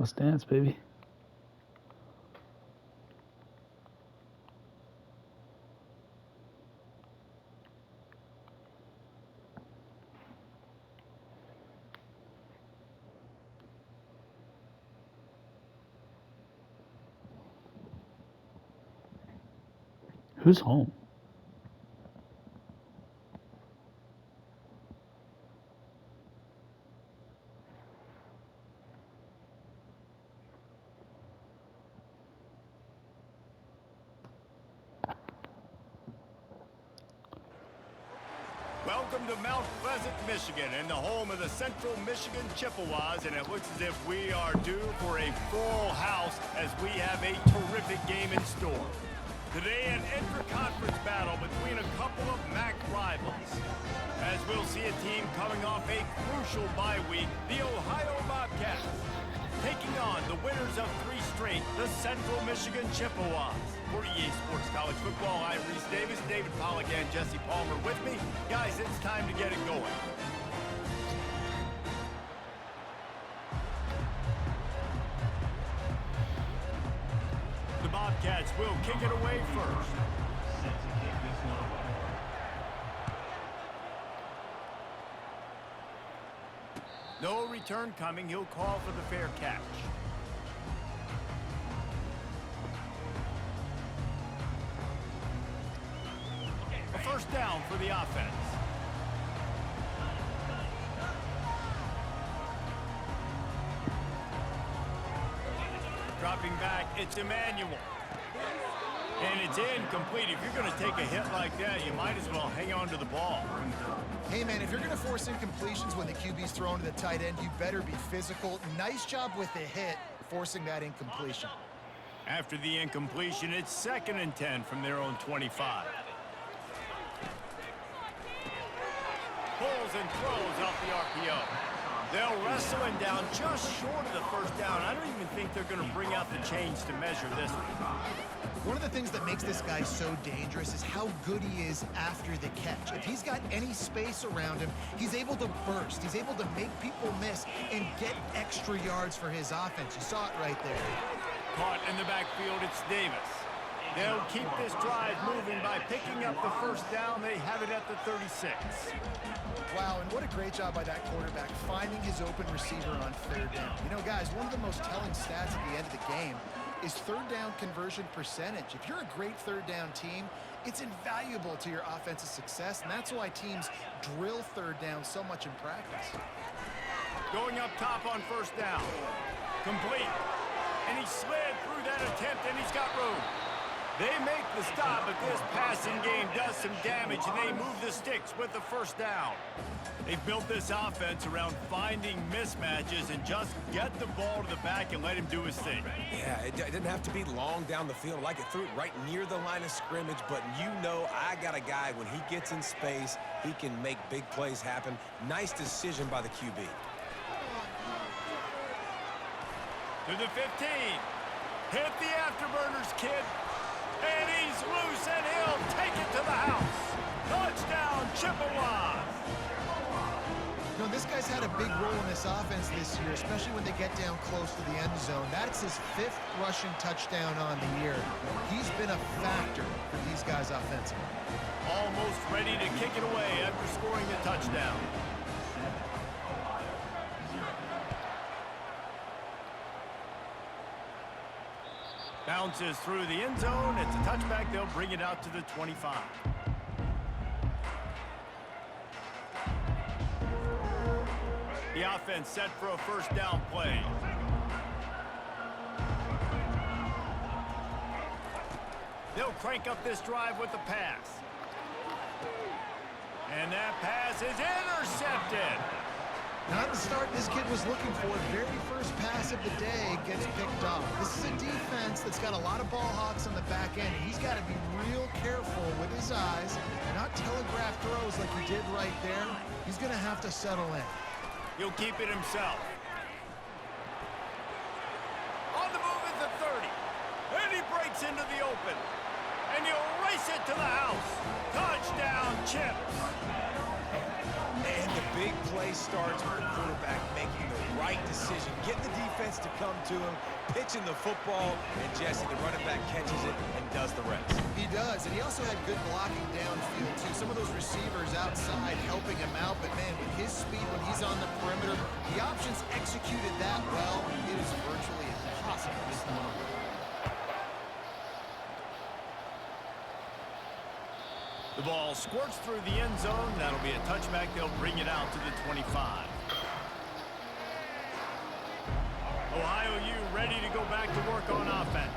Let's dance, baby. Who's home? Welcome to Mount Pleasant, Michigan, and the home of the Central Michigan Chippewas, and it looks as if we are due for a full house as we have a terrific game in store. Today, an intra-conference battle between a couple of MAC rivals, as we'll see a team coming off a crucial bye week, the Ohio Bobcats, taking on the winners of 3 straight, the Central Michigan Chippewas. For EA Sports College Football, I'm Reese Davis, David Pollack, and Jesse Palmer with me. Guys, it's time to get it going. The Bobcats will kick it away first. No return coming. He'll call for the fair catch. A first down for the offense. Dropping back, it's Emmanuel. And it's incomplete. If you're going to take a hit like that, you might as well hang on to the ball. Hey, man, if you're going to force incompletions when the QB's thrown to the tight end, you better be physical. Nice job with the hit, forcing that incompletion. After the incompletion, it's 2nd and 10 from their own 25. Pulls and throws off the RPO. They'll wrestle him down just short of the first down. I don't even think they're going to bring out the chains to measure this one. One of the things that makes this guy so dangerous is how good he is after the catch. If he's got any space around him, he's able to burst. He's able to make people miss and get extra yards for his offense. You saw it right there. Caught in the backfield, it's Davis. They'll keep this drive moving by picking up the first down. They have it at the 36. Wow, and what a great job by that quarterback finding his open receiver on 3rd down. You know, guys, one of the most telling stats at the end of the game is 3rd down conversion percentage. If you're a great 3rd down team, it's invaluable to your offensive success, and that's why teams drill 3rd down so much in practice. Going up top on first down. Complete. And he slid through that attempt, and he's got room. They make the stop, but this passing game does some damage, and they move the sticks with the first down. They've built this offense around finding mismatches and just get the ball to the back and let him do his thing. Yeah, it didn't have to be long down the field. Like it threw it right near the line of scrimmage, but you know I got a guy, when he gets in space, he can make big plays happen. Nice decision by the QB. To the 15. Hit the afterburners, kid. And he's loose, and he'll take it to the house. Touchdown, Chippewas. You know, this guy's had a big role in this offense this year, especially when they get down close to the end zone. That's his 5th rushing touchdown on the year. He's been a factor for these guys offensively. Almost ready to kick it away after scoring the touchdown. Bounces through the end zone. It's a touchback. They'll bring it out to the 25. The offense set for a first down play. They'll crank up this drive with the pass. And that pass is intercepted. Not the start this kid was looking for. Very first pass of the day gets picked off. This is a defense that's got a lot of ball hawks on the back end. He's got to be real careful with his eyes, not telegraph throws like he did right there. He's going to have to settle in. He'll keep it himself. On the move at the 30. And he breaks into the open. And he'll race it to the house. Touchdown, Chips. And the big play starts with the quarterback making the right decision. Get the defense defense to come to him, pitching the football, and Jesse, the running back, catches it and does the rest. He does, and he also had good blocking downfield, too. Some of those receivers outside helping him out, but, man, with his speed when he's on the perimeter, the options executed that well. It is virtually impossible to stop. The ball squirts through the end zone. That'll be a touchback. They'll bring it out to the 25. Ohio U ready to go back to work on offense.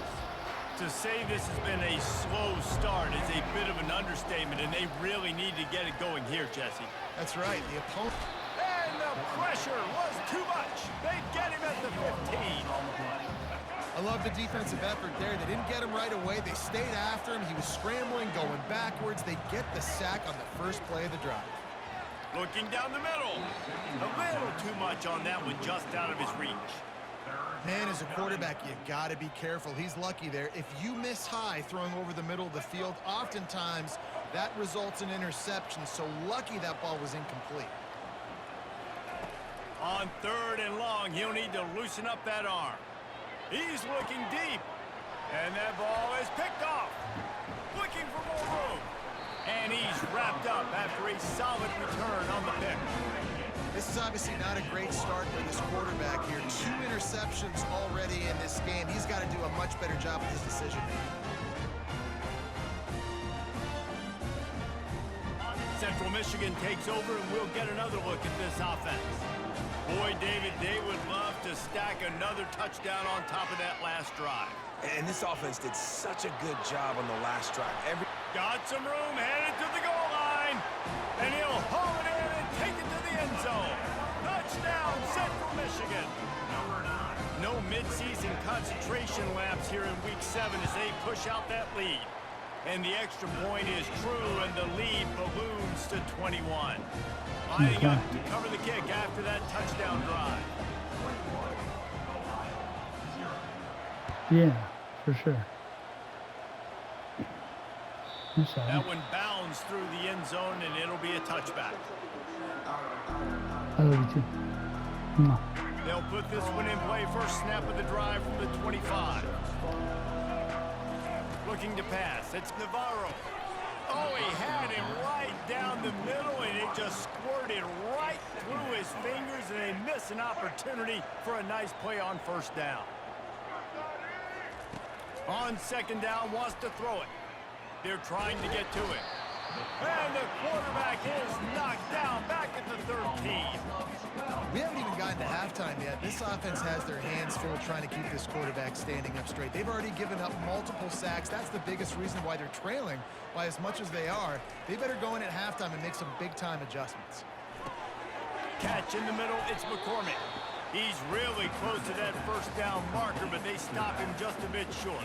To say this has been a slow start is a bit of an understatement, and they really need to get it going here, Jesse. That's right. The opponent. And the pressure was too much. They get him at the 15. I love the defensive effort there. They didn't get him right away. They stayed after him. He was scrambling, going backwards. They get the sack on the first play of the drive. Looking down the middle. A little too much on that one, just out of his reach. Man, as a quarterback, you got to be careful. He's lucky there. If you miss high throwing over the middle of the field, oftentimes that results in interception. So lucky that ball was incomplete. On 3rd and long, he'll need to loosen up that arm. He's looking deep. And that ball is picked off. Looking for more room. And he's wrapped up after a solid return on the pick. This is obviously not a great start for this quarterback here. 2 interceptions already in this game. He's got to do a much better job with his decision-making. Central Michigan takes over, and we'll get another look at this offense. Boy, David, they would love to stack another touchdown on top of that last drive. And this offense did such a good job on the last drive. Got some room, headed to the goal line. And he'll haul it in and take it to the end zone. Touchdown, Central Michigan. No midseason concentration laps here in Week 7 as they push out that lead. And the extra point is true, and the lead balloons to 21. Lining up to cover the kick after that touchdown drive. Yeah, for sure. I'm sorry. That one bounds through the end zone, and it'll be a touchback. I love you too. No. They'll put this one in play. First snap of the drive from the 25. Looking to pass. It's Navarro. Oh, he had him right down the middle, and it just squirted right through his fingers, and they miss an opportunity for a nice play on first down. On second down, wants to throw it. They're trying to get to it. And the quarterback is knocked down back at the 13. We haven't even gotten to halftime yet. This offense has their hands full trying to keep this quarterback standing up straight. They've already given up multiple sacks. That's the biggest reason why they're trailing by as much as they are. They better go in at halftime and make some big-time adjustments. Catch in the middle, it's McCormick. He's really close to that first down marker, but they stop him just a bit short.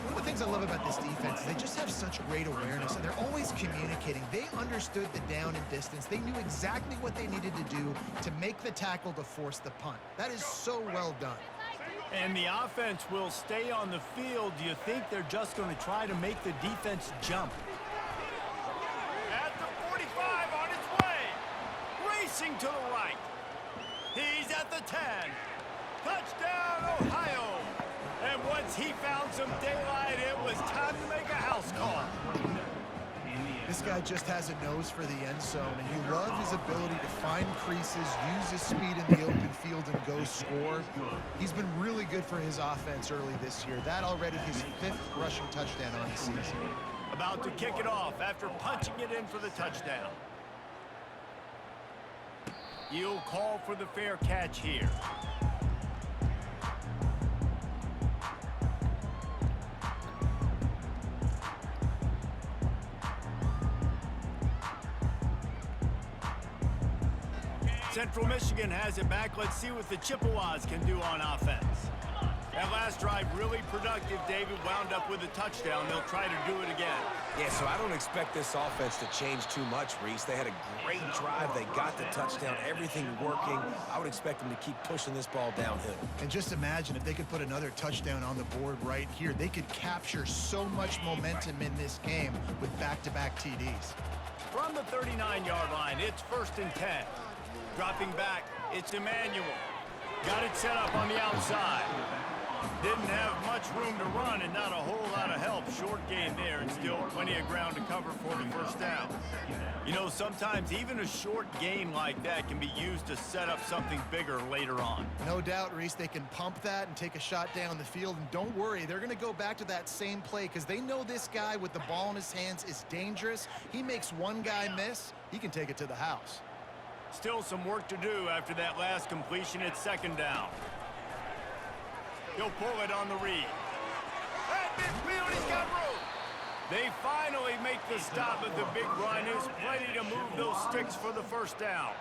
One of the things I love about this defense is they just have such great awareness, and they're always communicating. They understood the down and distance. They knew exactly what they needed to do to make the tackle to force the punt. That is so well done. And the offense will stay on the field. Do you think they're just going to try to make the defense jump? At the 45 on its way. Racing to the right. He's at the 10. Touchdown, Ohio. And once he found some daylight, it was time to make a house call. This guy just has a nose for the end zone, and you love his ability to find creases, use his speed in the open field, and go score. He's been really good for his offense early this year. That already his 5th rushing touchdown on the season. About to kick it off after punching it in for the touchdown. You'll call for the fair catch here. Central Michigan has it back. Let's see what the Chippewas can do on offense. That last drive really productive. David wound up with a touchdown. They'll try to do it again. Yeah, so I don't expect this offense to change too much, Reese. They had a great drive. They got the touchdown, everything working. I would expect them to keep pushing this ball downhill. And just imagine if they could put another touchdown on the board right here. They could capture so much momentum in this game with back-to-back TDs. From the 39-yard line, it's 1st and 10. Dropping back, it's Emmanuel. Got it set up on the outside. Didn't have much room to run and not a whole lot of help. Short gain there and still plenty of ground to cover for the first down. You know, sometimes even a short gain like that can be used to set up something bigger later on. No doubt, Reese, they can pump that and take a shot down the field. And don't worry, they're going to go back to that same play because they know this guy with the ball in his hands is dangerous. He makes one guy miss, he can take it to the house. Still some work to do after that last completion at second down. He'll pull it on the read. At midfield, he's got room. They finally make the stop at the big run. Is plenty to move those sticks for the first down.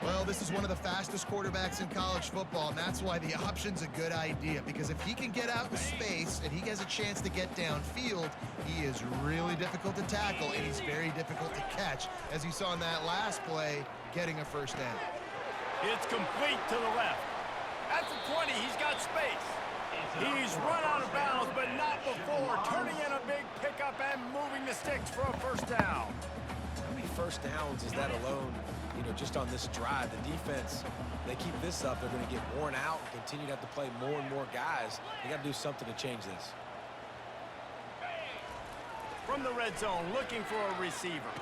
Well, this is one of the fastest quarterbacks in college football, and that's why the option's a good idea, because if he can get out in space and he has a chance to get downfield, he is really difficult to tackle, and he's very difficult to catch, as you saw in that last play, getting a first down. It's complete to the left. At the 20, he's got space. He's run out of bounds, but not before, turning in a big pickup and moving the sticks for a first down. How many first downs is that alone, you know, just on this drive? The defense, they keep this up, they're going to get worn out and continue to have to play more and more guys. They got to do something to change this. From the red zone, looking for a receiver.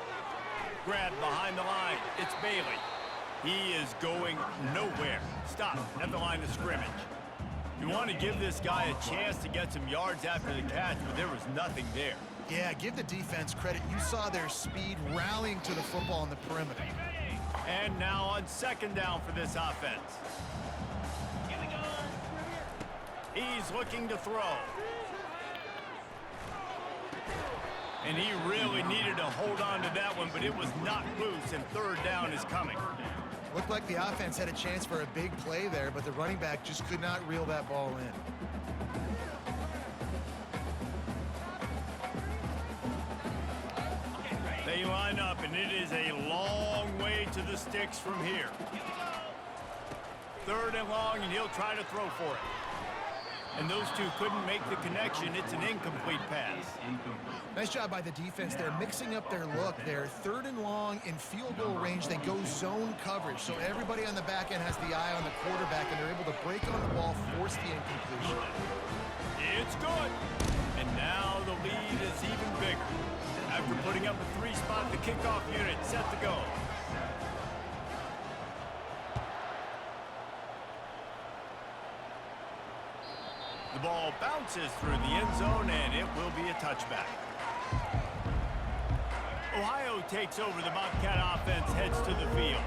Grabbed behind the line. It's Bailey. He is going nowhere. Stop at the line of scrimmage. You want to give this guy a chance to get some yards after the catch, but there was nothing there. Yeah, give the defense credit. You saw their speed rallying to the football on the perimeter. And now on second down for this offense. He's looking to throw. And he really needed to hold on to that one, but it was not loose, and third down is coming. Looked like the offense had a chance for a big play there, but the running back just could not reel that ball in. They line up, and it is a long way to the sticks from here. Third and long, and he'll try to throw for it. And those two couldn't make the connection. It's an incomplete pass. Nice job by the defense. They're mixing up their look. They're third and long in field goal range. They go zone coverage. So everybody on the back end has the eye on the quarterback, and they're able to break on the ball, force the incompletion. It's good. And now the lead is even bigger. After putting up a 3-spot, the kickoff unit set to go. The ball bounces through the end zone, and it will be a touchback. Ohio takes over. The Bobcat offense heads to the field.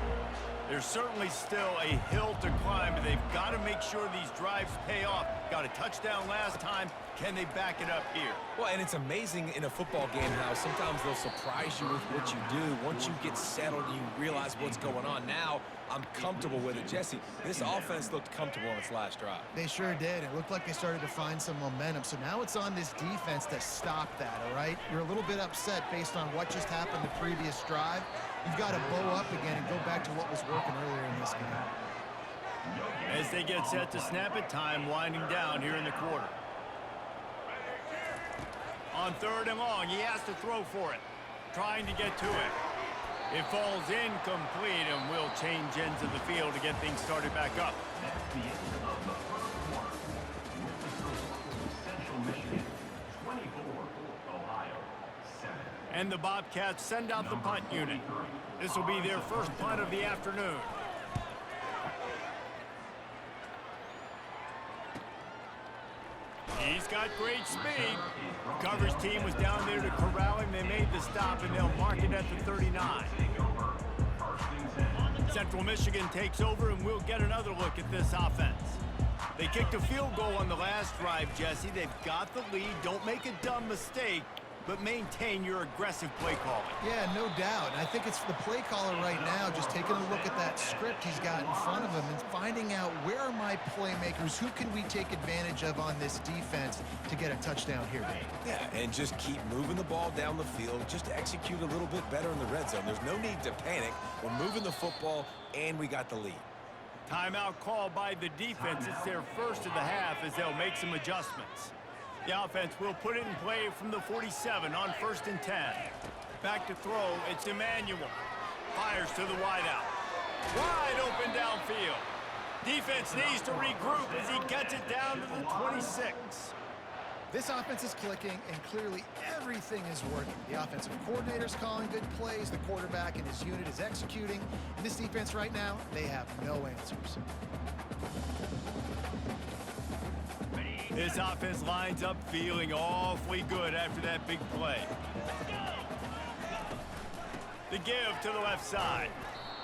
There's certainly still a hill to climb, but they've got to make sure these drives pay off. Got a touchdown last time. Can they back it up here? Well, and it's amazing in a football game how sometimes they'll surprise you with what you do. Once you get settled, you realize what's going on. Now, I'm comfortable with it. Jesse, this offense looked comfortable on its last drive. They sure did. It looked like they started to find some momentum. So now it's on this defense to stop that, all right? You're a little bit upset based on what just happened the previous drive. You've got to bow up again and go back to what was working earlier in this game. As they get set to snap it, time winding down here in the quarter. On third and long, he has to throw for it. Trying to get to it. It falls incomplete, and will change ends of the field to get things started back up. And the Bobcats send out the punt unit. This will be their first punt of the afternoon. He's got great speed. Coverage team was down there to corral him. They made the stop, and they'll mark it at the 39. Central Michigan takes over, and we'll get another look at this offense. They kicked a field goal on the last drive, Jesse. They've got the lead. Don't make a dumb mistake, but maintain your aggressive play calling. Yeah, no doubt. And I think it's the play caller right now just taking a look at that script he's got in front of him and finding out where are my playmakers, who can we take advantage of on this defense to get a touchdown here, Dave. Yeah, and just keep moving the ball down the field. Just execute a little bit better in the red zone. There's no need to panic. We're moving the football, and we got the lead. Timeout called by the defense. It's their first of the half as they'll make some adjustments. The offense will put it in play from the 47 on 1st and 10. Back to throw, it's Emmanuel. Fires to the wideout. Wide open downfield. Defense needs to regroup as he gets it down to the 26. This offense is clicking, and clearly everything is working. The offensive coordinator's calling good plays, the quarterback and his unit is executing, and this defense right now, they have no answers. This offense lines up feeling awfully good after that big play. The give to the left side.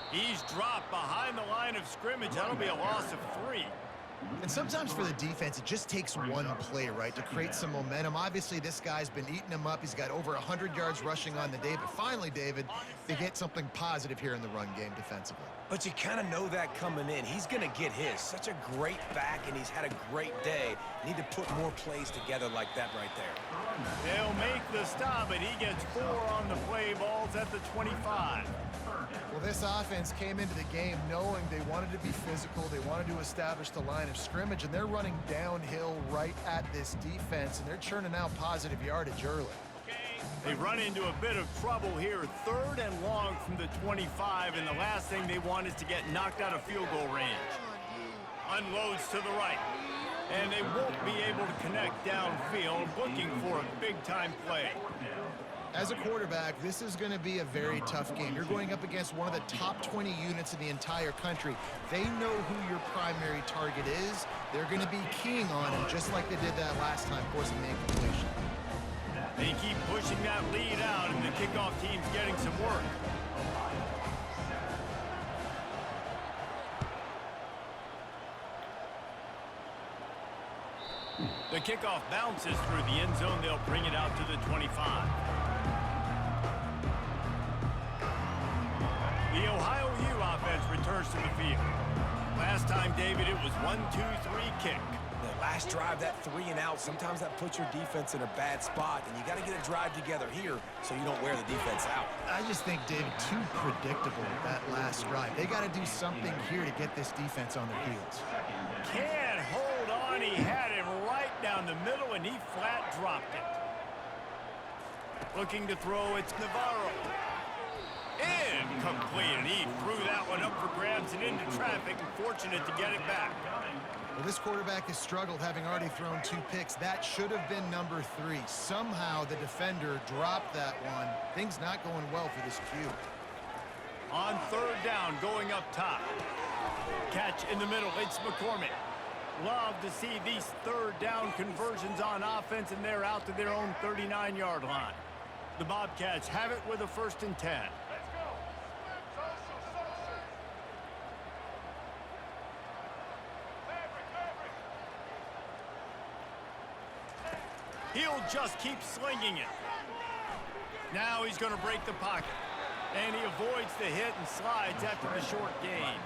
He's dropped behind the line of scrimmage. That'll be a loss of 3. And sometimes for the defense, it just takes one play, right, to create some momentum. Obviously, this guy's been eating him up. He's got over 100 yards rushing on the day. But finally, David, they get something positive here in the run game defensively. But you kind of know that coming in. He's going to get his. Such a great back, and he's had a great day. Need to put more plays together like that right there. They'll make the stop, and he gets 4 on the play balls at the 25. Well, this offense came into the game knowing they wanted to be physical. They wanted to establish the line of scrimmage, and they're running downhill right at this defense, and they're churning out positive yardage early. They run into a bit of trouble here, 3rd and long from the 25, and the last thing they want is to get knocked out of field goal range. Unloads to the right, and they won't be able to connect downfield, looking for a big-time play. As a quarterback, this is going to be a very tough game. You're going up against one of the top 20 units in the entire country. They know who your primary target is. They're going to be keying on him, just like they did that last time, forcing the incompletion. They keep pushing that lead out, and the kickoff team's getting some work. The kickoff bounces through the end zone. They'll bring it out to the 25. The Ohio U offense returns to the field. Last time, David, it was 1-2-3 kick. The last drive, that 3 and out, sometimes that puts your defense in a bad spot, and you got to get a drive together here so you don't wear the defense out. I just think, David, too predictable with that last drive. They got to do something here to get this defense on their heels. Can't hold on. He had him right down the middle, and he flat dropped it. Looking to throw, it's Navarro. Incomplete, and he threw that one up for grabs and into traffic, and fortunate to get it back. Well, this quarterback has struggled, having already thrown 2 picks. That should have been number 3. Somehow the defender dropped that one. Things not going well for this Q. On 3rd down, going up top. Catch in the middle, it's McCormick. Love to see these 3rd down conversions on offense, and they're out to their own 39-yard line. The Bobcats have it with a 1st and 10. He'll just keep slinging it. Now he's going to break the pocket. And he avoids the hit and slides after the short gain.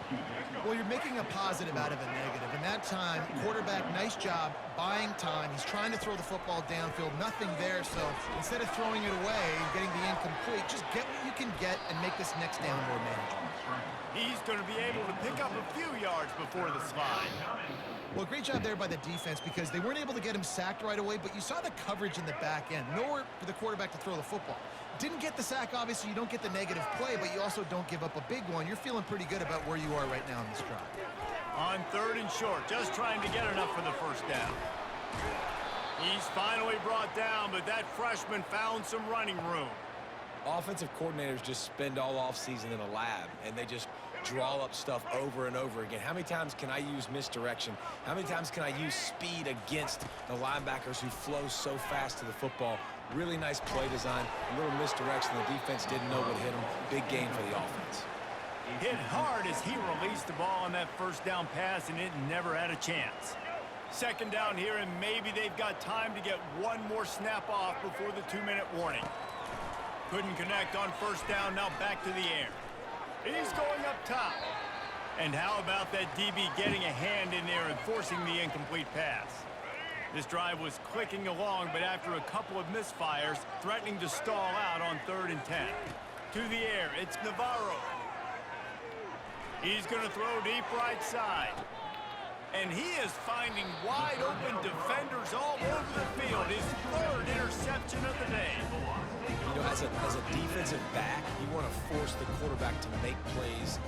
Well, you're making a positive out of a negative. And that time, quarterback, nice job buying time. He's trying to throw the football downfield. Nothing there. So instead of throwing it away and getting the incomplete, just get what you can get and make this next down more manageable. He's going to be able to pick up a few yards before the slide. Well, great job there by the defense, because they weren't able to get him sacked right away, but you saw the coverage in the back end. Nowhere for the quarterback to throw the football. Didn't get the sack, obviously. You don't get the negative play, but you also don't give up a big one. You're feeling pretty good about where you are right now in this drive. On 3rd and short, just trying to get enough for the 1st down. He's finally brought down, but that freshman found some running room. Offensive coordinators just spend all offseason in a lab, and they just draw up stuff over and over again. How many times can I use misdirection? How many times can I use speed against the linebackers who flow so fast to the football? Really nice play design, a little misdirection. The defense didn't know what hit them. Big game for the offense. Hit hard as he released the ball on that 1st down pass, and it never had a chance. 2nd down here, and maybe they've got time to get one more snap off before the 2-minute warning. Couldn't connect on 1st down, now back to the air. He's going up top. And how about that DB getting a hand in there and forcing the incomplete pass? This drive was clicking along, but after a couple of misfires, threatening to stall out on 3rd and 10. To the air, it's Navarro. He's going to throw deep right side. And he is finding wide-open defenders all over the field. His third interception of the day. You know, as a defensive back, you want to force the quarterback to make plays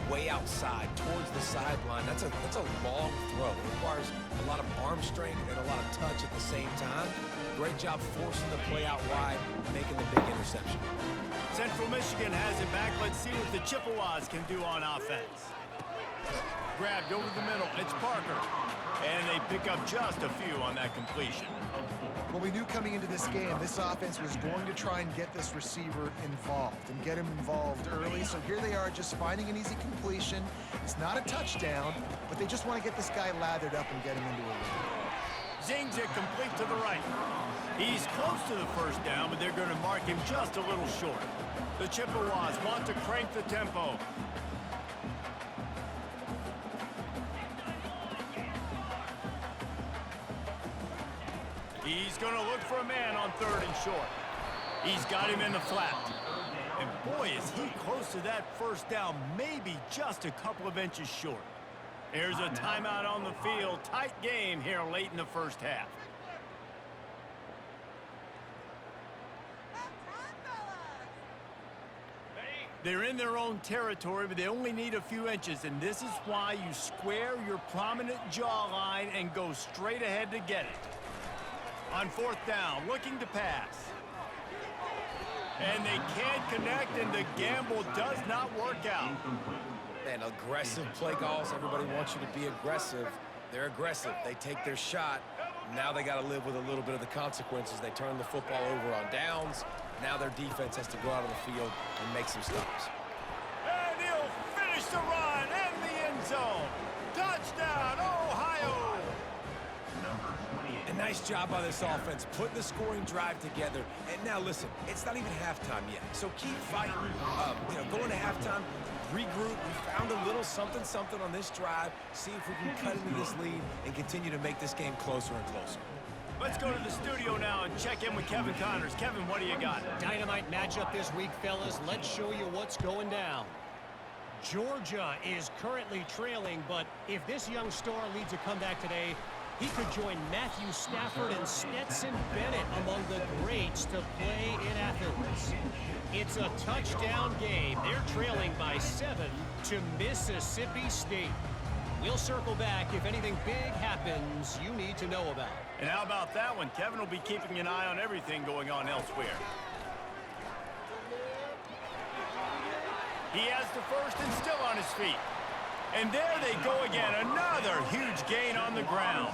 way outside, towards the sideline. That's a long throw. It requires a lot of arm strength and a lot of touch at the same time. Great job forcing the play out wide, making the big interception. Central Michigan has it back. Let's see what the Chippewas can do on offense. Grabbed over the middle. It's Parker. And they pick up just a few on that completion. Well, we knew coming into this game, this offense was going to try and get this receiver involved and get him involved early. So here they are just finding an easy completion. It's not a touchdown, but they just want to get this guy lathered up and get him into a lead. Zings it complete to the right. He's close to the first down, but they're going to mark him just a little short. The Chippewas want to crank the tempo. He's going to look for a man on third and short. He's got him in the flat. And boy, is he close to that first down, maybe just a couple of inches short. There's a timeout on the field. Tight game here late in the first half. They're in their own territory, but they only need a few inches, and this is why you square your prominent jawline and go straight ahead to get it. On fourth down, looking to pass. And they can't connect, and the gamble does not work out. Man, aggressive play calls. Everybody wants you to be aggressive. They're aggressive. They take their shot. Now they got to live with a little bit of the consequences. They turn the football over on downs. Now their defense has to go out on the field and make some stops. And he'll finish the run in the end zone. Touchdown, Ohio! A nice job by this offense, putting the scoring drive together. And now listen, it's not even halftime yet, so keep fighting. Going to halftime, regroup. We found a little something on this drive. See if we can cut into this lead and continue to make this game closer and closer. Let's go to the studio now and check in with Kevin Connors. Kevin, what do you got? Dynamite matchup this week, fellas. Let's show you what's going down. Georgia is currently trailing, but if this young star leads a comeback today, he could join Matthew Stafford and Stetson Bennett among the greats to play in Athens. It's a touchdown game. They're trailing by 7 to Mississippi State. We'll circle back if anything big happens you need to know about. And how about that one? Kevin will be keeping an eye on everything going on elsewhere. He has the first and still on his feet. And there they go again. Another huge gain on the ground.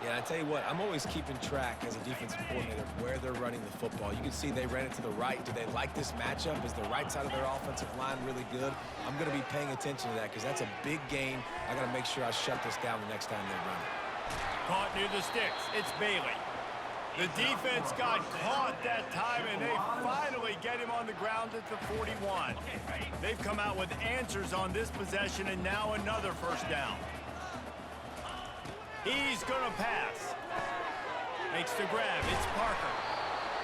Yeah, I tell you what, I'm always keeping track as a defensive coordinator of where they're running the football. You can see they ran it to the right. Do they like this matchup? Is the right side of their offensive line really good? I'm going to be paying attention to that because that's a big gain. I got to make sure I shut this down the next time they run it. Caught near the sticks. It's Bailey. The defense got caught that time, and they finally get him on the ground at the 41. They've come out with answers on this possession, and now another first down. He's going to pass. Makes the grab. It's Parker.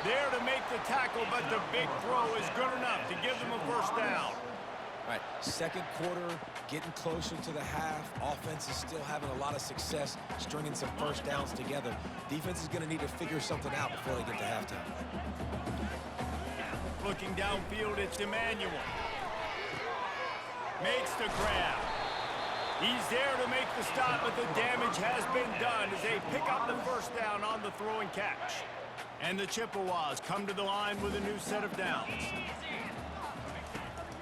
There to make the tackle, but the big throw is good enough to give them a first down. All right, second quarter, getting closer to the half. Offense is still having a lot of success stringing some first downs together. Defense is going to need to figure something out before they get to halftime. Looking downfield, it's Emmanuel. Makes the grab. He's there to make the stop, but the damage has been done as they pick up the first down on the throw and catch. And the Chippewas come to the line with a new set of downs.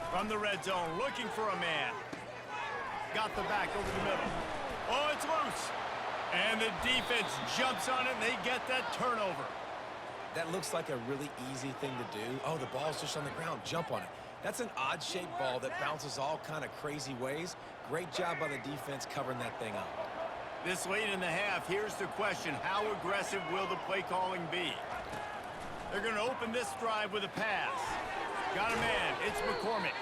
From the red zone, looking for a man. Got the back over the middle. Oh, it's loose. And the defense jumps on it, and they get that turnover. That looks like a really easy thing to do. Oh, the ball's just on the ground. Jump on it. That's an odd-shaped ball that bounces all kind of crazy ways. Great job by the defense covering that thing up. This late in the half, here's the question. How aggressive will the play calling be? They're going to open this drive with a pass. Got a man. It's McCormick.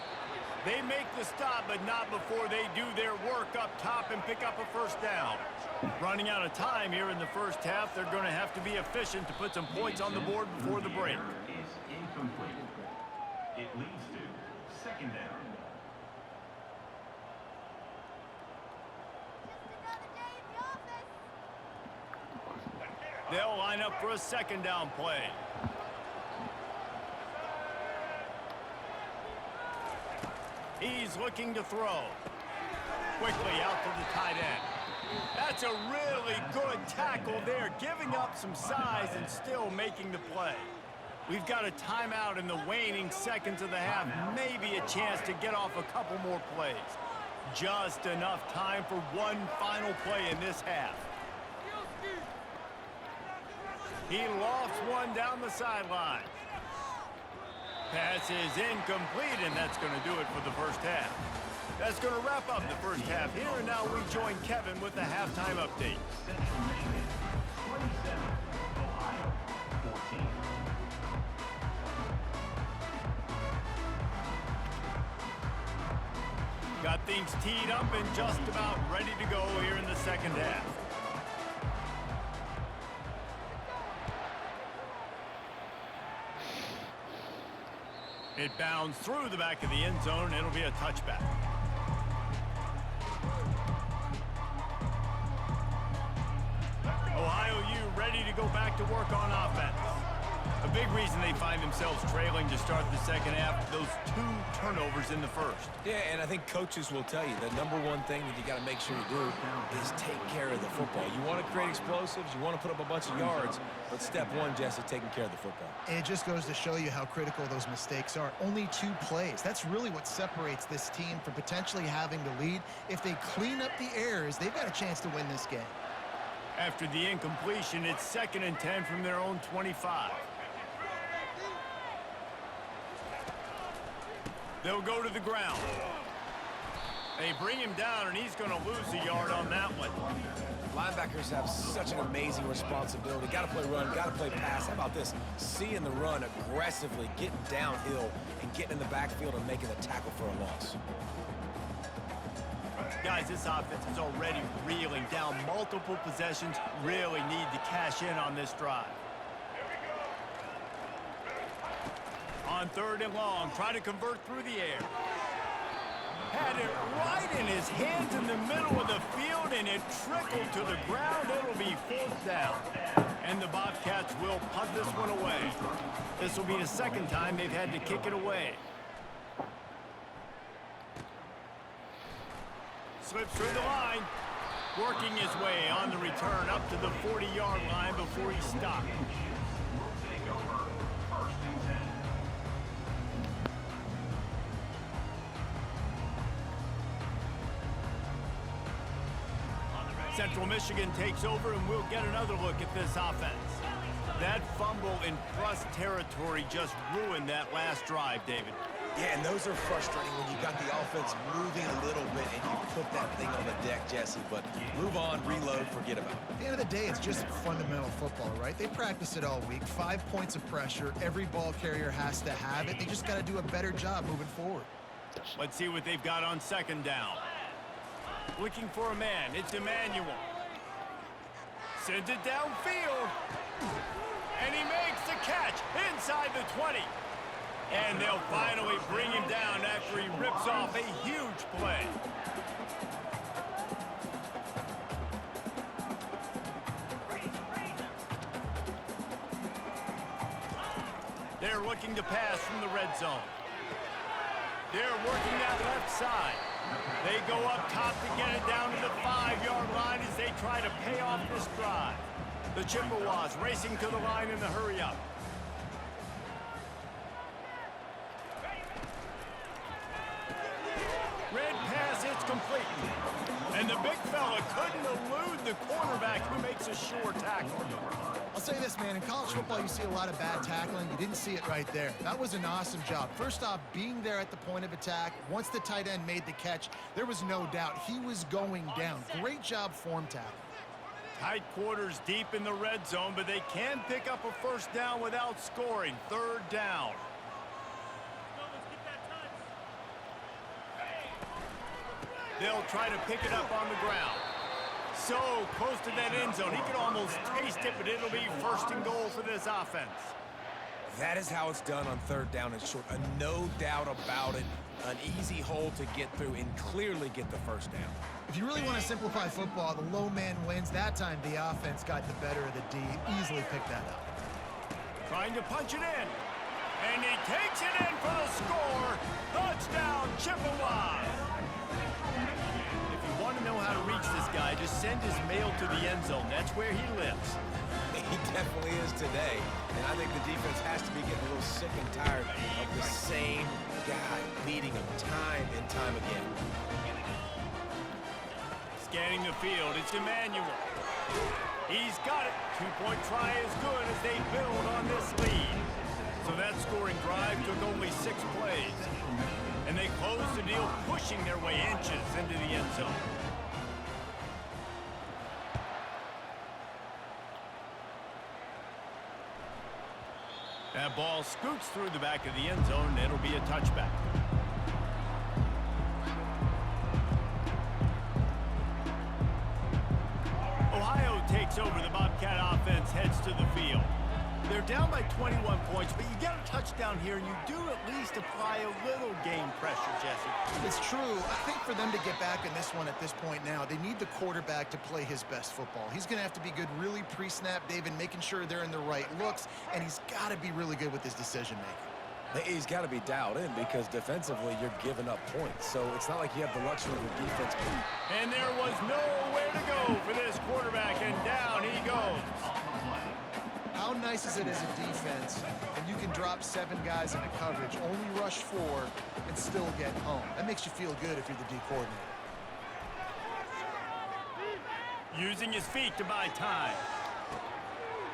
They make the stop, but not before they do their work up top and pick up a first down. Running out of time here in the first half, they're going to have to be efficient to put some points on the board before the break. Is incomplete. It leads to second down. They'll line up for a second down play. He's looking to throw. Quickly out to the tight end. That's a really good tackle there, giving up some size and still making the play. We've got a timeout in the waning seconds of the half. Maybe a chance to get off a couple more plays. Just enough time for one final play in this half. He lofts one down the sideline. Pass is incomplete, and that's going to do it for the first half. That's going to wrap up the first half here, and now we join Kevin with the halftime update. Central Michigan, 27, Ohio, 14. Got things teed up and just about ready to go here in the second half. It bounds through the back of the end zone. It'll be a touchback. Ohio U ready to go back to work on offense. A big reason they find themselves trailing to start the second half, those 2 turnovers in the first. Yeah, and I think coaches will tell you the number one thing that you got to make sure you do is take care of the football. You want to create explosives, you want to put up a bunch of yards, but step one, Jesse, taking care of the football. And it just goes to show you how critical those mistakes are. Only 2 plays. That's really what separates this team from potentially having to lead. If they clean up the errors, they've got a chance to win this game. After the incompletion, it's 2nd and 10 from their own 25. They'll go to the ground. They bring him down, and he's going to lose a yard on that one. Linebackers have such an amazing responsibility. Got to play run, got to play pass. How about this? Seeing the run aggressively, getting downhill, and getting in the backfield and making a tackle for a loss. Guys, this offense is already reeling down multiple possessions. Really need to cash in on this drive. On 3rd and long, try to convert through the air. Had it right in his hands in the middle of the field, and it trickled to the ground. It'll be 4th down. And the Bobcats will punt this one away. This will be the 2nd time they've had to kick it away. Slips through the line. Working his way on the return up to the 40-yard line before he stopped. Will take over 1st and 10. Central Michigan takes over, and we'll get another look at this offense. That fumble in plus territory just ruined that last drive, David. Yeah, and those are frustrating when you got the offense moving a little bit and you put that thing on the deck, Jesse. But move on, reload, forget about it. At the end of the day, it's just fundamental football, right? They practice it all week. 5 points of pressure. Every ball carrier has to have it. They just got to do a better job moving forward. Let's see what they've got on 2nd down. Looking for a man. It's Emmanuel. Sends it downfield. And he makes the catch inside the 20. And they'll finally bring him down after he rips off a huge play. They're looking to pass from the red zone. They're working that left side. They go up top to get it down to the 5-yard line as they try to pay off this drive. The Chippewas racing to the line in the hurry-up. Red pass, it's complete. And the big fella couldn't elude the cornerback who makes a sure tackle. I'll say this, man. In college football, you see a lot of bad tackling. You didn't see it right there. That was an awesome job. First off, being there at the point of attack. Once the tight end made the catch, there was no doubt he was going down. Great job form tackle. Tight quarters deep in the red zone, but they can pick up a first down without scoring. 3rd down. They'll try to pick it up on the ground. So close to that end zone. He could almost taste it, but it'll be 1st and goal for this offense. That is how it's done on 3rd down and short. No doubt about it. An easy hole to get through and clearly get the first down. If you really want to simplify football, the low man wins. That time the offense got the better of the D. Easily picked that up. Trying to punch it in. And he takes it in for the score. Touchdown, Chippewas. If you want to know how to reach this guy, just send his mail to the end zone. That's where he lives. He definitely is today. And I think the defense has to be getting a little sick and tired of the same guy beating him time and time again. Scanning the field, it's Emmanuel. He's got it. Two-point try as good as they build on this lead. So that scoring drive took only 6 plays. And they closed the deal, pushing their way inches into the end zone. That ball scoots through the back of the end zone, and it'll be a touchback. Ohio takes over. The Bobcat offense heads to the field. They're down by 21 points, but you get a touchdown here, and you do at least apply a little game pressure, Jesse. It's true. I think for them to get back in this one at this point now, they need the quarterback to play his best football. He's going to have to be good really pre-snap, David, making sure they're in the right looks, and he's got to be really good with his decision-making. He's got to be dialed in because defensively you're giving up points. So it's not like you have the luxury of a defense. And there was nowhere to go for this quarterback, and down he goes. How nice is it as a defense when you can drop 7 guys into coverage, only rush 4, and still get home? That makes you feel good if you're the D coordinator. Using his feet to buy time.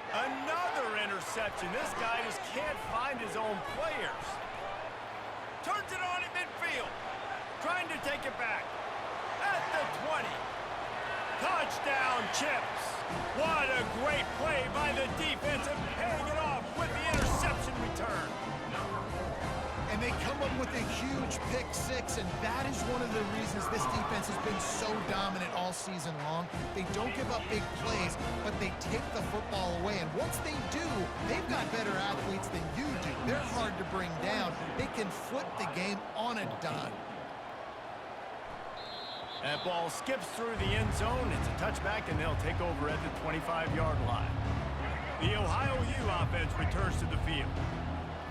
Another interception. This guy just can't find his own players. Turns it on in midfield. Trying to take it back. At the 20. Touchdown, Chips. What a great play by the defense and paying it off with the interception return. And they come up with a huge pick 6, and that is one of the reasons this defense has been so dominant all season long. They don't give up big plays, but they take the football away. And once they do, they've got better athletes than you do. They're hard to bring down. They can flip the game on a dime. That ball skips through the end zone. It's a touchback, and they'll take over at the 25-yard line. The Ohio U offense returns to the field.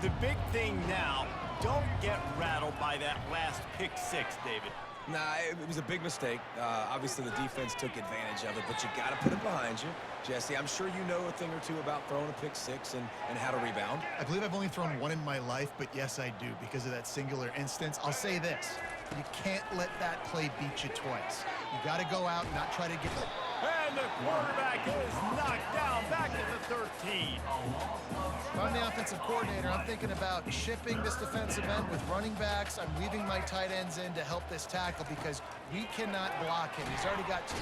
The big thing now, don't get rattled by that last pick 6, David. Nah, it was a big mistake. Obviously, the defense took advantage of it, but you got to put it behind you. Jesse, I'm sure you know a thing or two about throwing a pick 6 and how to rebound. I believe I've only thrown 1 in my life, but yes, I do because of that singular instance. I'll say this. You can't let that play beat you twice. You got to go out and not try to get the... And the quarterback is knocked down back at the 13. If I'm the offensive coordinator, I'm thinking about shipping this defensive end with running backs. I'm leaving my tight ends in to help this tackle because we cannot block him. He's already got 2.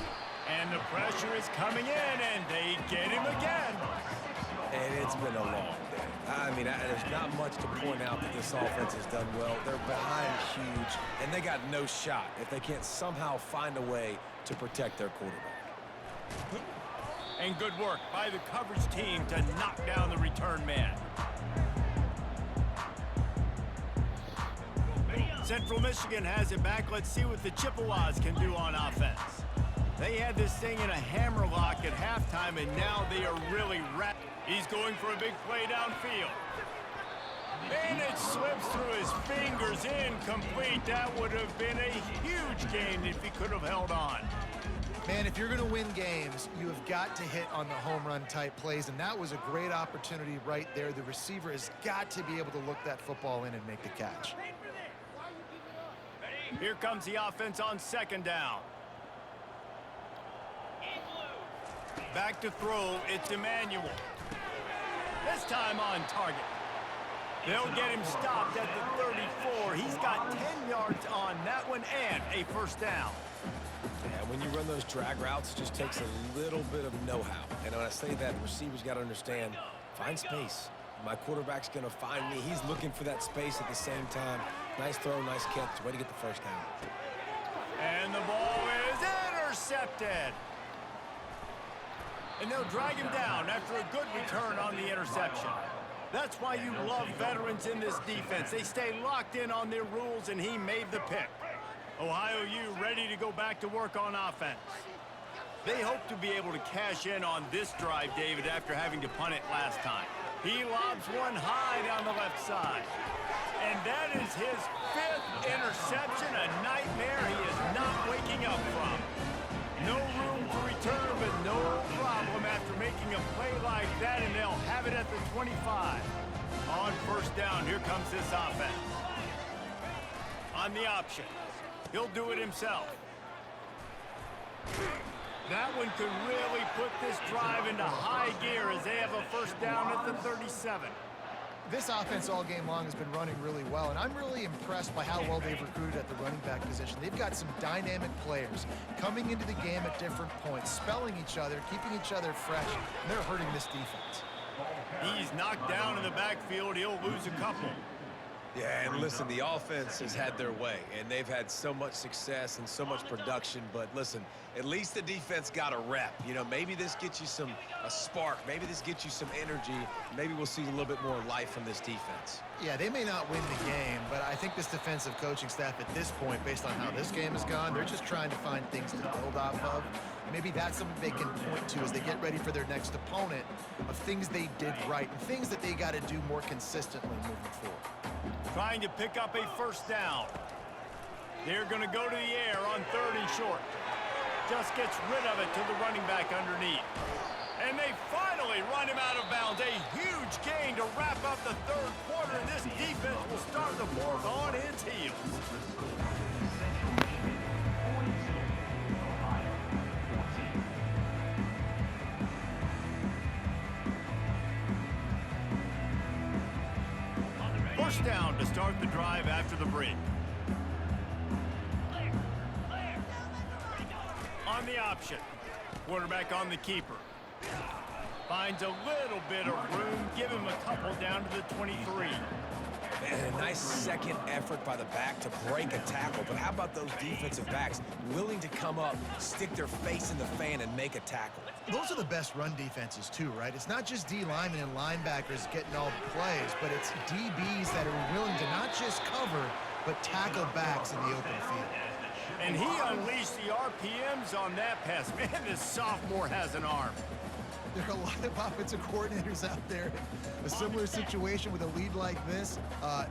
And the pressure is coming in, and they get him again. And it's been a long day. I mean, there's not much to point out that this offense has done well. They're behind huge, and they got no shot if they can't somehow find a way to protect their quarterback. And good work by the coverage team to knock down the return man. Central Michigan has it back. Let's see what the Chippewas can do on offense. They had this thing in a hammerlock at halftime, and now they are really wrapped. He's going for a big play downfield. And it slips through his fingers, incomplete. That would have been a huge gain if he could have held on. Man, if you're going to win games, you have got to hit on the home run type plays, and that was a great opportunity right there. The receiver has got to be able to look that football in and make the catch. Here comes the offense on 2nd down. Back to throw, it's Emmanuel. This time on target. They'll get him stopped at the 34. He's got 10 yards on that one and a first down. Yeah, when you run those drag routes, it just takes a little bit of know-how. And when I say that, the receivers got to understand, find space. My quarterback's going to find me. He's looking for that space at the same time. Nice throw, nice catch. Way to get the first down. And the ball is intercepted. And they'll drag him down after a good return on the interception. That's why you love veterans in this defense. They stay locked in on their rules, and he made the pick. Ohio U ready to go back to work on offense. They hope to be able to cash in on this drive, David, after having to punt it last time. He lobs one high down the left side. And that is his 5th interception, a nightmare he is not waking up from. No room to return, but no problem after making a play like that, and they'll have it at the 25. On first down, here comes this offense. On the option, he'll do it himself. That one could really put this drive into high gear as they have a first down at the 37. This offense all game long has been running really well, and I'm really impressed by how well they've recruited at the running back position. They've got some dynamic players coming into the game at different points, spelling each other, keeping each other fresh, and they're hurting this defense. He's knocked down in the backfield. He'll lose a couple. Yeah, and listen, the offense has had their way, and they've had so much success and so much production. But listen, at least the defense got a rep. You know, maybe this gets you a spark. Maybe this gets you some energy. Maybe we'll see a little bit more life from this defense. Yeah, they may not win the game, but I think this defensive coaching staff at this point, based on how this game has gone, they're just trying to find things to build off of. Maybe that's something they can point to as they get ready for their next opponent, of things they did right and things that they got to do more consistently moving forward. Trying to pick up a first down. They're going to go to the air on 3rd and short. Just gets rid of it to the running back underneath. And they finally run him out of bounds. A huge gain to wrap up the 3rd quarter, and this defense will start the 4th on its heels. First down to start the drive after the break. On the option. Quarterback on the keeper. Finds a little bit of room. Give him a couple down to the 23. Man, a nice second effort by the back to break a tackle. But how about those defensive backs willing to come up, stick their face in the fan, and make a tackle? Those are the best run defenses too, right? It's not just D linemen and linebackers getting all the plays, but it's DBs that are willing to not just cover, but tackle backs in the open field. And he unleashed the RPMs on that pass. Man, this sophomore has an arm. There are a lot of offensive coordinators out there. A similar situation with a lead like this.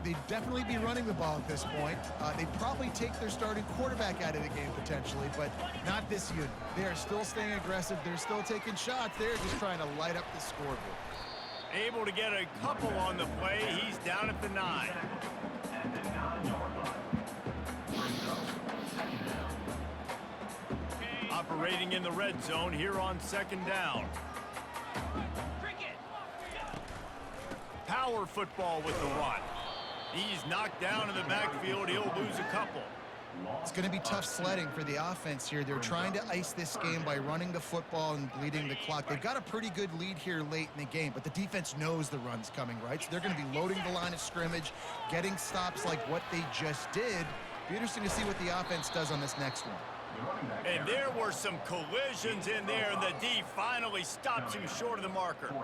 They'd definitely be running the ball at this point. They'd probably take their starting quarterback out of the game potentially, but not this unit. They are still staying aggressive. They're still taking shots. They're just trying to light up the scoreboard. Able to get a couple on the play. He's down at the 9. Operating in the red zone here on 2nd down. Power football with the run. He's knocked down in the backfield. He'll lose a couple. It's going to be tough sledding for the offense here. They're trying to ice this game by running the football and leading the clock. They've got a pretty good lead here late in the game, but the defense knows the run's coming, right? So they're going to be loading the line of scrimmage, getting stops like what they just did. Be interesting to see what the offense does on this next one. And there were some collisions in there, and the D finally stops him short of the marker.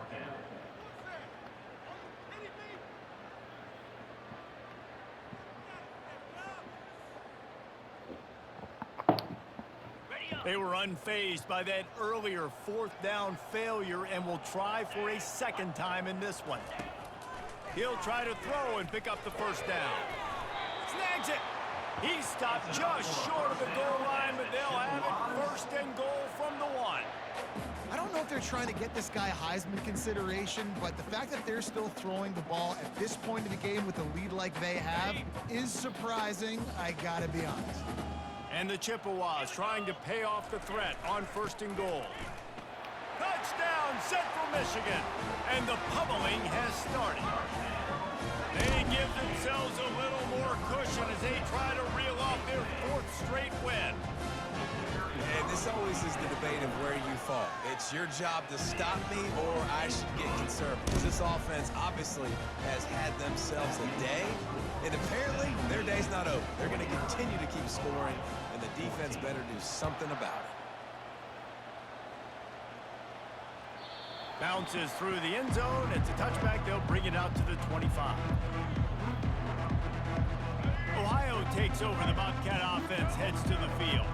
They were unfazed by that earlier 4th down failure and will try for a 2nd time in this one. He'll try to throw and pick up the first down. Snags it. He stopped just short of the goal line, but they'll have it 1st and goal from the 1. I don't know if they're trying to get this guy Heisman consideration, but the fact that they're still throwing the ball at this point of the game with a lead like they have is surprising, I gotta be honest. And the Chippewas trying to pay off the threat on 1st and goal. Touchdown, Central Michigan. And the pummeling has started. They give themselves a little more cushion as they try to reel off their 4th straight win. And this always is the debate of where you fall. It's your job to stop me or I should get conservative. Because this offense obviously has had themselves a day, and apparently their day's not over. They're going to continue to keep scoring, and the defense better do something about it. Bounces through the end zone. It's a touchback. They'll bring it out to the 25. Ohio takes over. The Bobcat offense heads to the field.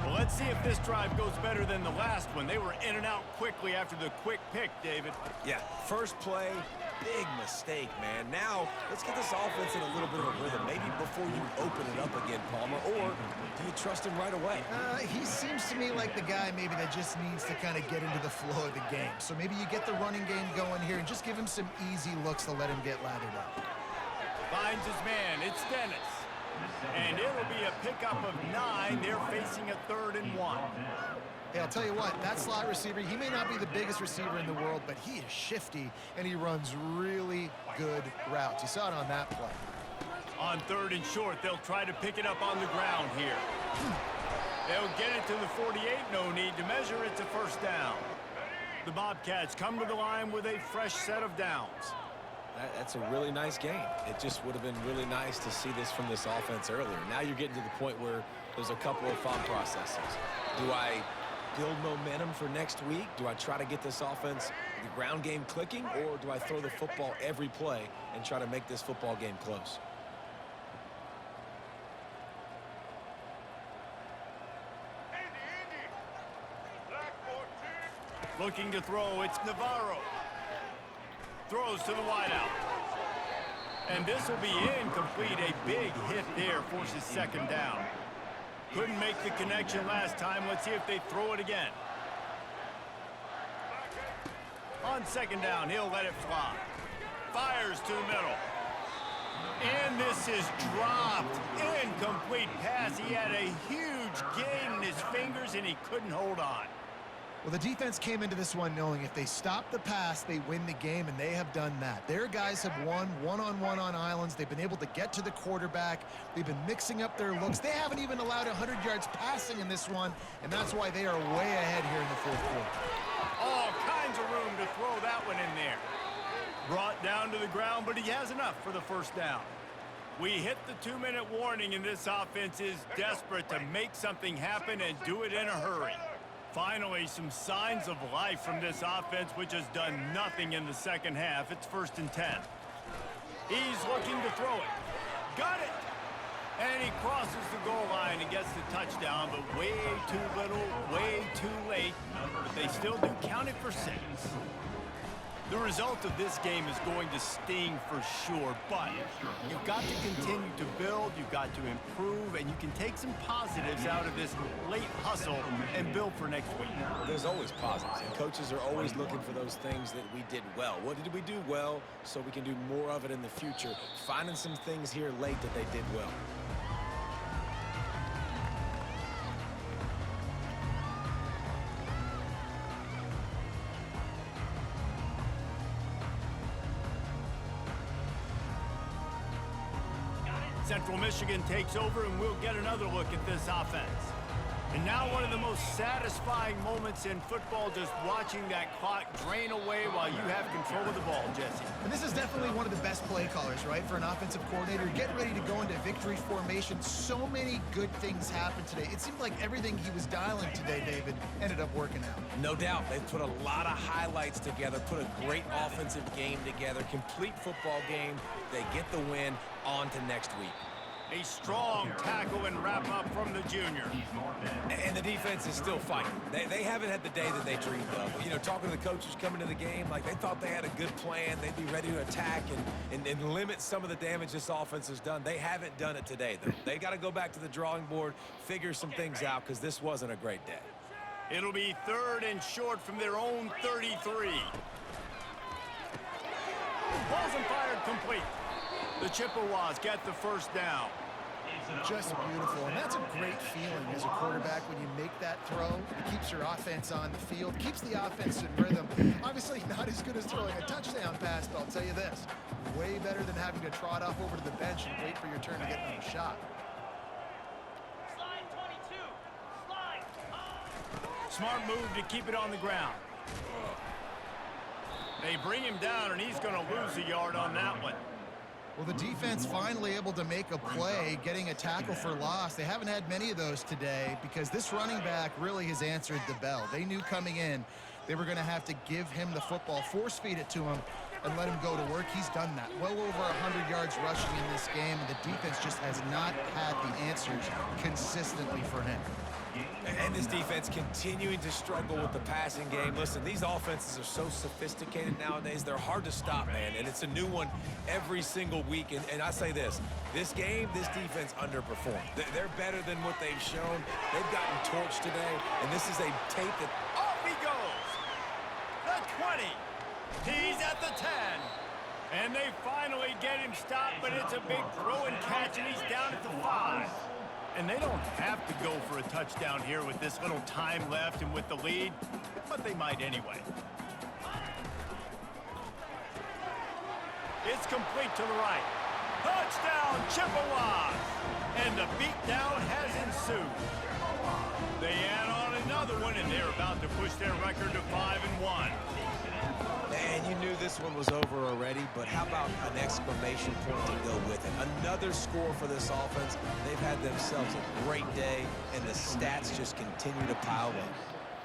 Well, let's see if this drive goes better than the last one. They were in and out quickly after the quick pick, David. Yeah, first play, big mistake, man. Now, let's get this offense in a little bit of a rhythm. Maybe before you open it up again, Palmer, or do you trust him right away? He seems to me like the guy maybe that just needs to kind of get into the flow of the game. So maybe you get the running game going here and just give him some easy looks to let him get lathered up. Finds his man. It's Dennis. And it'll be a pickup of 9. They're facing a 3rd and 1. Hey, I'll tell you what, that slot receiver, he may not be the biggest receiver in the world, but he is shifty, and he runs really good routes. You saw it on that play. On 3rd and short, they'll try to pick it up on the ground here. They'll get it to the 48. No need to measure. It's a first down. The Bobcats come to the line with a fresh set of downs. That's a really nice game. It just would have been really nice to see this from this offense earlier. Now you're getting to the point where there's a couple of thought processes. Do I build momentum for next week? Do I try to get this offense, the ground game clicking, or do I throw the football every play and try to make this football game close? Looking to throw, it's Navarro. Throws to the wideout. And this will be incomplete. A big hit there forces second down. Couldn't make the connection last time. Let's see if they throw it again. On second down, he'll let it fly. Fires to the middle. And this is dropped. Incomplete pass. He had a huge gain in his fingers, and he couldn't hold on. Well, the defense came into this one knowing if they stop the pass, they win the game, and they have done that. Their guys have won one-on-one on islands. They've been able to get to the quarterback. They've been mixing up their looks. They haven't even allowed 100 yards passing in this one, and that's why they are way ahead here in the fourth quarter. All kinds of room to throw that one in there. Brought down to the ground, but he has enough for the first down. We hit the 2-minute warning, and this offense is desperate to make something happen and do it in a hurry. Finally, some signs of life from this offense, which has done nothing in the second half. It's 1st and 10. He's looking to throw it. Got it! And he crosses the goal line and gets the touchdown, but way too little, way too late. But they still do count it for 6. The result of this game is going to sting for sure, but you've got to continue to build, you've got to improve, and you can take some positives out of this late hustle and build for next week. There's always positives, and coaches are always looking for those things that we did well. What did we do well so we can do more of it in the future? Finding some things here late that they did well. Central Michigan takes over, and we'll get another look at this offense. And now one of the most satisfying moments in football, just watching that clock drain away while you have control of the ball, Jesse. And this is definitely one of the best play callers, right, for an offensive coordinator. Getting ready to go into victory formation. So many good things happened today. It seemed like everything he was dialing today, David, ended up working out. No doubt. They've put a lot of highlights together, put a great offensive game together, complete football game. They get the win. On to next week. A strong tackle and wrap-up from the junior. And the defense is still fighting. They haven't had the day that they dreamed of. You know, talking to the coaches coming to the game, like they thought they had a good plan. They'd be ready to attack and limit some of the damage this offense has done. They haven't done it today, though. They got to go back to the drawing board, figure some things out, because this wasn't a great day. It'll be 3rd and short from their own 33. Balls and fired complete. The Chippewas get the first down. Just beautiful, and that's a great feeling as a quarterback when you make that throw. It keeps your offense on the field, keeps the offense in rhythm. Obviously not as good as throwing a touchdown pass, but I'll tell you this, way better than having to trot off over to the bench and wait for your turn to get another shot. Slide 22. Slide. Smart move to keep it on the ground. They bring him down, and he's going to lose a yard on that one. Well, the defense finally able to make a play, getting a tackle for loss. They haven't had many of those today because this running back really has answered the bell. They knew coming in They were going to have to give him the football, force feed it to him, and let him go to work. He's done that. Well over 100 yards rushing in this game, and the defense just has not had the answers consistently for him. And this defense continuing to struggle with the passing game. Listen, these offenses are so sophisticated nowadays. They're hard to stop, man. And it's a new one every single week. And I say this game, this defense underperformed. They're better than what they've shown. They've gotten torched today. And this is a tape that... Off he goes. The 20. He's at the 10. And they finally get him stopped, but it's a big throw and catch, and he's down at the 5. And they don't have to go for a touchdown here with this little time left and with the lead, but they might anyway. It's complete to the right. Touchdown, Chippewas! And the beatdown has ensued. They add on another one, and they're about to push their record to 5-1. And you knew this one was over already, but how about an exclamation point to go with it? Another score for this offense. They've had themselves a great day, and the stats just continue to pile up.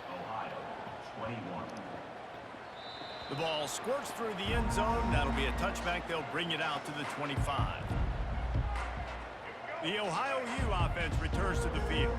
Ohio, 21. The ball squirts through the end zone. That'll be a touchback. They'll bring it out to the 25. The Ohio U offense returns to the field.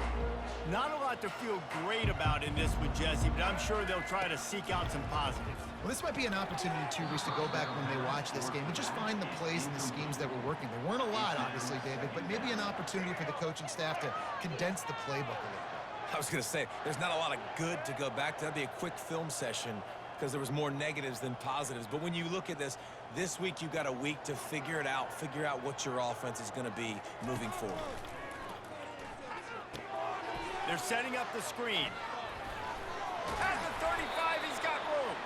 Not a lot to feel great about in this with Jesse, but I'm sure they'll try to seek out some positives. Well, this might be an opportunity, too, Reese, to go back when they watch this game and just find the plays and the schemes that were working. There weren't a lot, obviously, David, but maybe an opportunity for the coaching staff to condense the playbook a little bit. I was going to say, there's not a lot of good to go back to. That'd be a quick film session because there was more negatives than positives. But when you look at this week, you've got a week to figure it out, figure out what your offense is going to be moving forward. They're setting up the screen. At the 35, he's got room.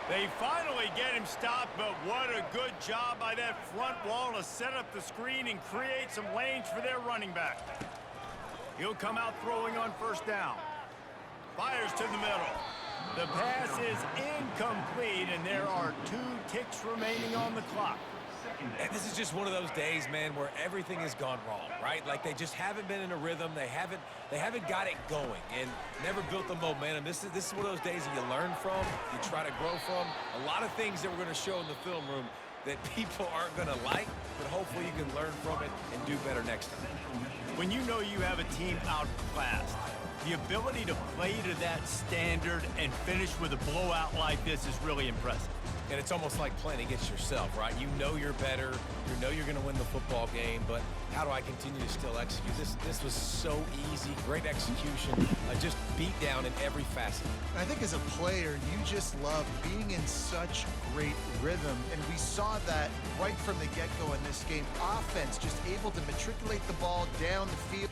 They finally get him stopped, but what a good job by that front wall to set up the screen and create some lanes for their running back. He'll come out throwing on first down. Fires to the middle. The pass is incomplete, and there are 2 ticks remaining on the clock. And this is just one of those days, man, where everything has gone wrong, right? Like they just haven't been in a rhythm. They haven't got it going and never built the momentum. This is one of those days that you learn from, you try to grow from. A lot of things that we're going to show in the film room that people aren't going to like, but hopefully you can learn from it and do better next time. When you know you have a team outclassed, the ability to play to that standard and finish with a blowout like this is really impressive. And it's almost like playing against yourself, right? You know you're better. You know you're going to win the football game, but how do I continue to still execute? This was so easy, great execution, just beat down in every facet. I think as a player, you just love being in such great rhythm, and we saw that right from the get-go in this game. Offense just able to matriculate the ball down the field.